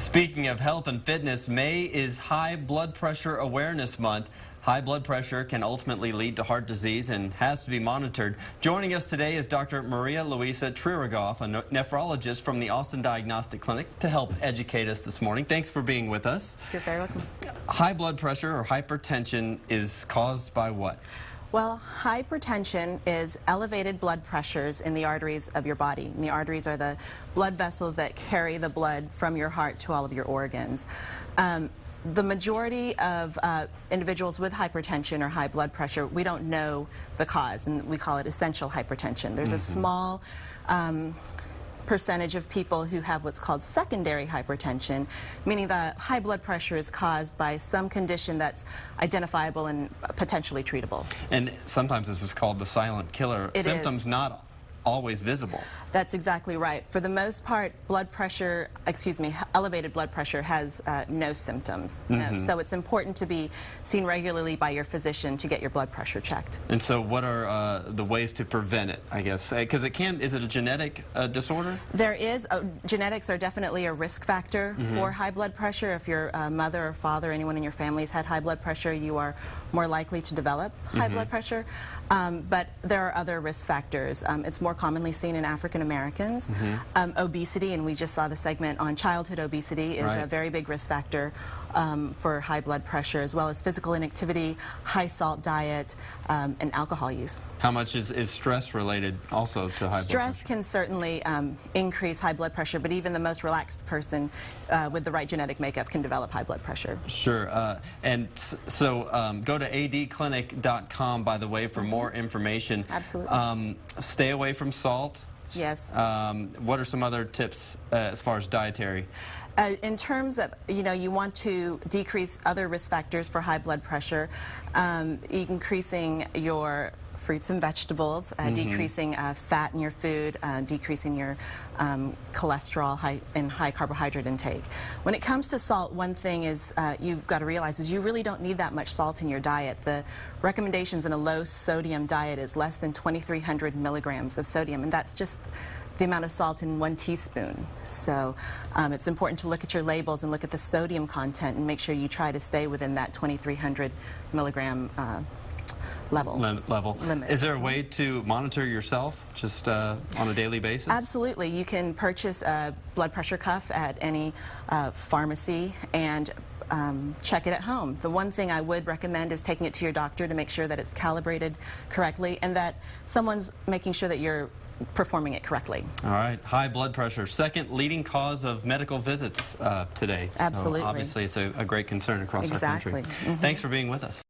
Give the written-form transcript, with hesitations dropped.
Speaking of health and fitness, May is High Blood Pressure Awareness Month. High blood pressure can ultimately lead to heart disease and has to be monitored. Joining us today is Dr. Maria Luisa Trirogoff, a nephrologist from the Austin Diagnostic Clinic, to help educate us this morning. Thanks for being with us. You're very welcome. High blood pressure or hypertension is caused by what? Well, hypertension is elevated blood pressures in the arteries of your body. And the arteries are the blood vessels that carry the blood from your heart to all of your organs. The majority of individuals with hypertension or high blood pressure, we don't know the cause, and we call it essential hypertension. There's a small percentage of people who have what's called secondary hypertension, meaning the high blood pressure is caused by some condition that's identifiable and potentially treatable. And sometimes this is called the silent killer. It Symptoms is. Not always visible. That's exactly right. For the most part, elevated blood pressure has no symptoms. No. So it's important to be seen regularly by your physician to get your blood pressure checked. And so what are the ways to prevent it, I guess? Because is it a genetic disorder? There is. Genetics are definitely a risk factor for high blood pressure. If your mother or father, anyone in your family has had high blood pressure, you are more likely to develop high blood pressure. But there are other risk factors. It's more commonly seen in African Americans. Obesity, and we just saw the segment on childhood obesity, is a very big risk factor for high blood pressure, as well as physical inactivity, high salt diet, and alcohol use. How much is stress related also to high blood pressure? Stress can certainly increase high blood pressure, but even the most relaxed person with the right genetic makeup can develop high blood pressure. Sure. And so go to adclinic.com, by the way, for more information. Absolutely. Stay away from salt. Yes. What are some other tips as far as dietary? In terms of, you want to decrease other risk factors for high blood pressure, increasing your fruits and vegetables, decreasing fat in your food, decreasing your cholesterol and high carbohydrate intake. When it comes to salt, one thing is you've got to realize is you really don't need that much salt in your diet. The recommendations in a low sodium diet is less than 2,300 milligrams of sodium, and that's just the amount of salt in 1 teaspoon. So it's important to look at your labels and look at the sodium content and make sure you try to stay within that 2,300 milligram limit. Is there a way to monitor yourself just on a daily basis? Absolutely. You can purchase a blood pressure cuff at any pharmacy and check it at home. The one thing I would recommend is taking it to your doctor to make sure that it's calibrated correctly and that someone's making sure that you're performing it correctly. All right. High blood pressure, second leading cause of medical visits today. Absolutely. So obviously it's a great concern across our country. Exactly. Thanks for being with us.